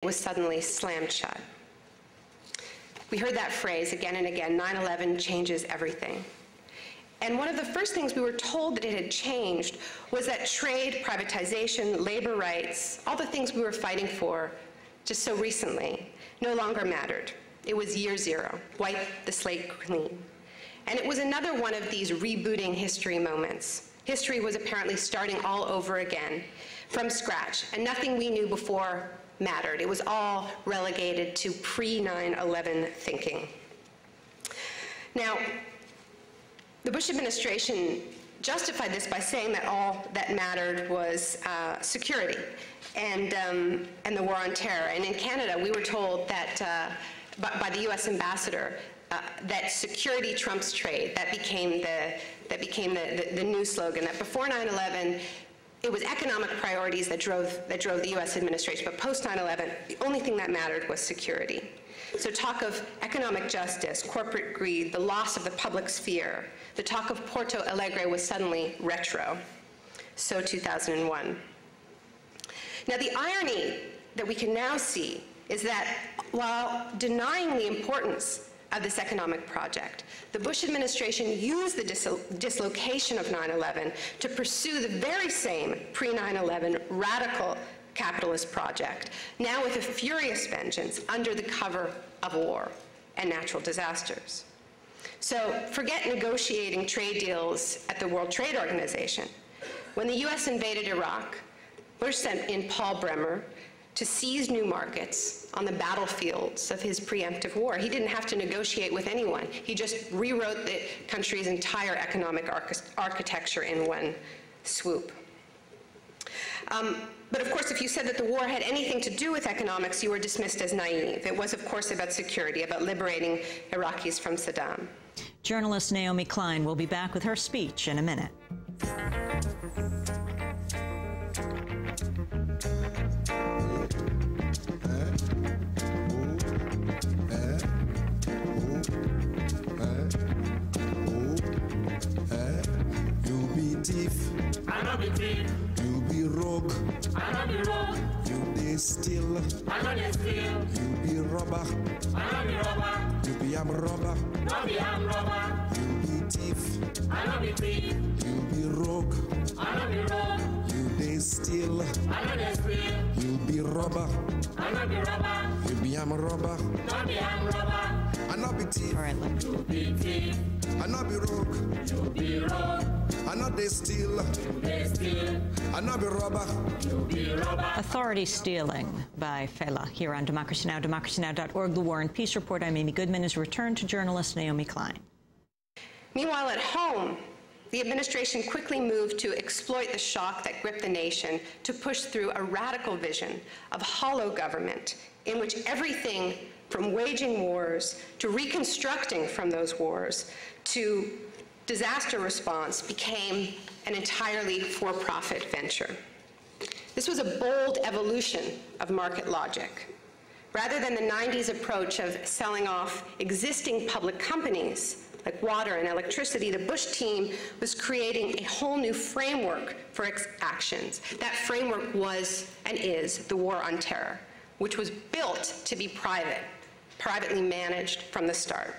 was suddenly slammed shut. We heard that phrase again and again, 9/11 changes everything. And one of the first things we were told that it had changed was that trade, privatization, labor rights, all the things we were fighting for just so recently, no longer mattered. It was year zero, wipe the slate clean. And it was another one of these rebooting history moments. History was apparently starting all over again from scratch, and nothing we knew before mattered. It was all relegated to pre-9/11 thinking. Now, the Bush administration justified this by saying that all that mattered was security and the war on terror. And in Canada, we were told that by the U.S. ambassador that security trumps trade. That became the new slogan. That before 9/11, it was economic priorities that drove the U.S. administration. But post 9/11, the only thing that mattered was security. So talk of economic justice, corporate greed, the loss of the public sphere, the talk of Porto Alegre was suddenly retro. So 2001. Now the irony that we can now see is that while denying the importance of this economic project, the Bush administration used the dislocation of 9/11 to pursue the very same pre-9/11 radical capitalist project, now with a furious vengeance under the cover of war and natural disasters. So forget negotiating trade deals at the World Trade Organization. When the US invaded Iraq, Bush sent in Paul Bremer to seize new markets on the battlefields of his preemptive war. He didn't have to negotiate with anyone. He just rewrote the country's entire economic architecture in one swoop. But of course, if you said that the war had anything to do with economics, you were dismissed as naive. It was, of course, about security, about liberating Iraqis from Saddam. Journalist Naomi Klein will be back with her speech in a minute. You be thief, I know be thief. you be rogue, I know be rogue. you be steal, I know they steal. you be robber, I know be robber. you be arm robber, No be armed robber. you be thief, I know be thief. you be rogue, I know be rogue. you be steal, I know they steal. you be robber, I know be robber. you be arm robber, No be armed robber. I not be thief, All right, look. You be thief. I not be rogue, You be rogue. I not they steal, You they steal. I not be robber. You be robber. Authority Stealing by Fela here on Democracy Now!, democracynow.org. The War and Peace Report. I'm Amy Goodman. Is returned to journalist Naomi Klein. Meanwhile, at home, the administration quickly moved to exploit the shock that gripped the nation to push through a radical vision of hollow government in which everything from waging wars to reconstructing from those wars to disaster response became an entirely for-profit venture. This was a bold evolution of market logic. Rather than the 90s approach of selling off existing public companies like water and electricity, the Bush team was creating a whole new framework for its actions. That framework was and is the war on terror, which was built to be privately managed from the start.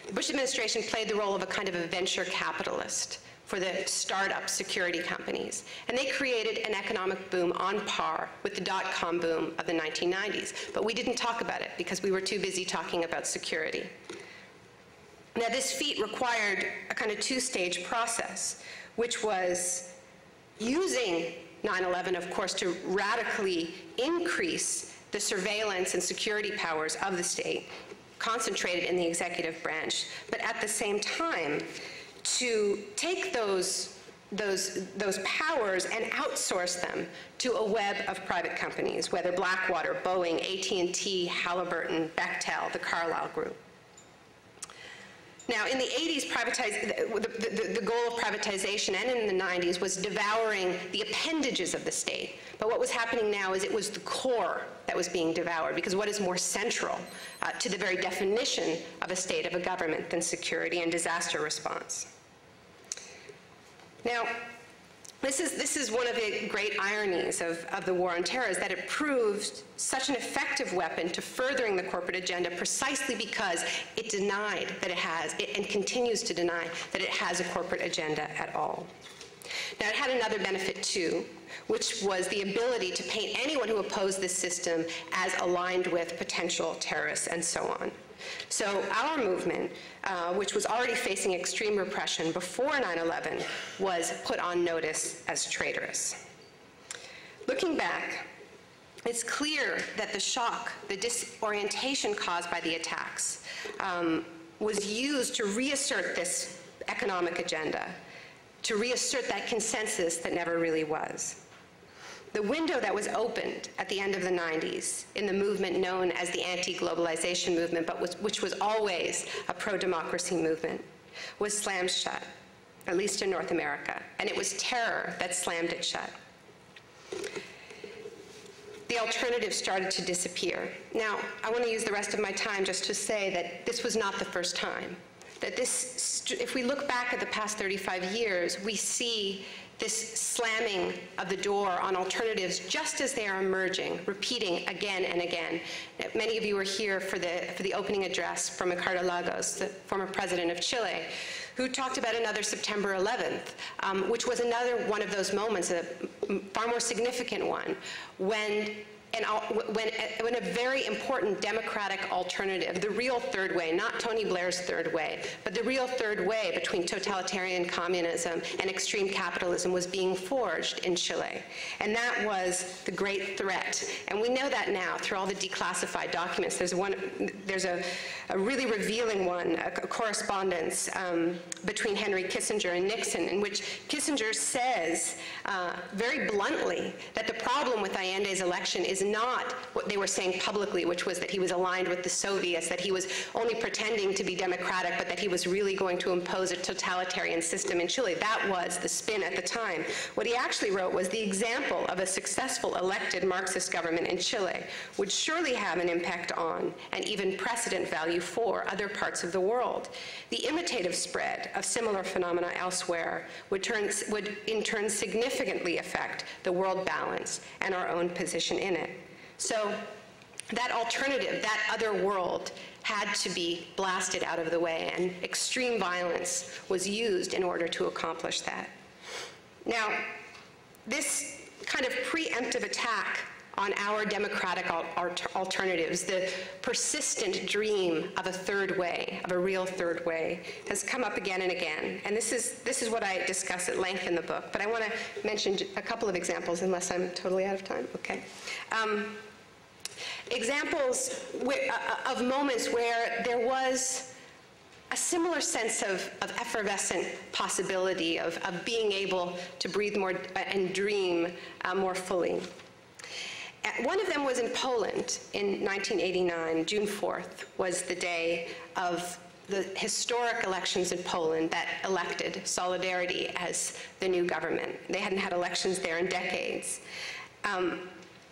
The Bush administration played the role of a kind of a venture capitalist for the startup security companies, and they created an economic boom on par with the dot-com boom of the 1990s. But we didn't talk about it because we were too busy talking about security. Now, this feat required a kind of two-stage process, which was using 9/11, of course, to radically increase the surveillance and security powers of the state, concentrated in the executive branch, but at the same time, to take those powers and outsource them to a web of private companies, whether Blackwater, Boeing, AT&T, Halliburton, Bechtel, the Carlyle Group. Now, in the 80s, the goal of privatization, and in the 90s, was devouring the appendages of the state. But what was happening now is it was the core that was being devoured, because what is more central to the very definition of a state, of a government, than security and disaster response? Now, This is one of the great ironies of the war on terror, is that it proved such an effective weapon to furthering the corporate agenda precisely because it denied that it has, and continues to deny, that it has a corporate agenda at all. Now, it had another benefit too, which was the ability to paint anyone who opposed this system as aligned with potential terrorists and so on. So our movement, which was already facing extreme repression before 9/11, was put on notice as traitorous. Looking back, it's clear that the shock, the disorientation caused by the attacks, was used to reassert this economic agenda, to reassert that consensus that never really was. The window that was opened at the end of the 90s in the movement known as the anti-globalization movement, but which was always a pro-democracy movement, was slammed shut, at least in North America, and it was terror that slammed it shut. The alternative started to disappear. Now, I want to use the rest of my time just to say that this was not the first time. That this, if we look back at the past 35 years, we see this slamming of the door on alternatives just as they are emerging, repeating again and again. Many of you were here for the opening address from Ricardo Lagos, the former president of Chile, who talked about another September 11th, which was another one of those moments, a far more significant one, when a very important democratic alternative, the real third way, not Tony Blair's third way, but the real third way between totalitarian communism and extreme capitalism was being forged in Chile. And that was the great threat. And we know that now through all the declassified documents. There's a really revealing one, a correspondence between Henry Kissinger and Nixon, in which Kissinger says very bluntly that the problem with Allende's election is not what they were saying publicly, which was that he was aligned with the Soviets, that he was only pretending to be democratic, but that he was really going to impose a totalitarian system in Chile. That was the spin at the time. What he actually wrote was the example of a successful elected Marxist government in Chile would surely have an impact on, and even precedent value for, other parts of the world. The imitative spread of similar phenomena elsewhere would in turn significantly affect the world balance and our own position in it. So that alternative, that other world, had to be blasted out of the way, and extreme violence was used in order to accomplish that. Now, this kind of preemptive attack on our democratic alternatives, the persistent dream of a third way, of a real third way, has come up again and again. And this is what I discuss at length in the book, but I want to mention a couple of examples, unless I'm totally out of time. Okay. Examples of moments where there was a similar sense of effervescent possibility of being able to breathe more and dream more fully. One of them was in Poland in 1989. June 4th was the day of the historic elections in Poland that elected Solidarity as the new government. They hadn't had elections there in decades.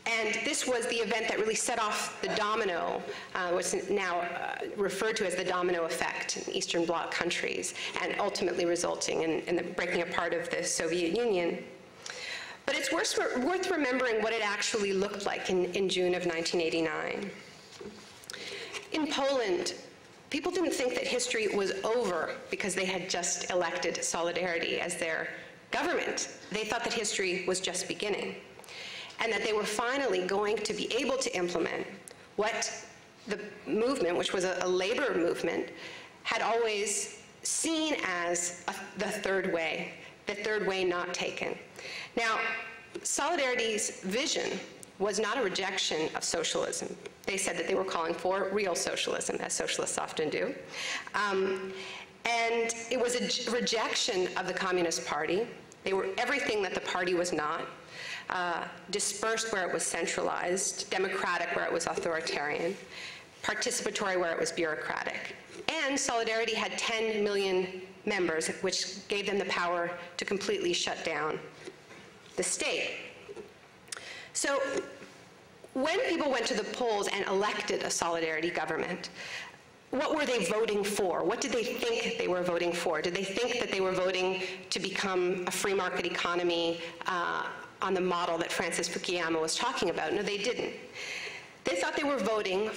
And this was the event that really set off the domino, what's now referred to as the domino effect in Eastern Bloc countries, and ultimately resulting in the breaking apart of the Soviet Union. But it's worth remembering what it actually looked like in June of 1989. In Poland, people didn't think that history was over because they had just elected Solidarity as their government. They thought that history was just beginning, and that they were finally going to be able to implement what the movement, which was a labor movement, had always seen as the third way not taken. Now, Solidarity's vision was not a rejection of socialism. They said that they were calling for real socialism, as socialists often do. And it was a rejection of the Communist Party. They were everything that the party was not, dispersed where it was centralized, democratic where it was authoritarian, participatory where it was bureaucratic. And Solidarity had 10 million members, which gave them the power to completely shut down the state. So when people went to the polls and elected a Solidarity government, what were they voting for? What did they think they were voting for? Did they think that they were voting to become a free market economy on the model that Francis Fukuyama was talking about? No, they didn't. They thought they were voting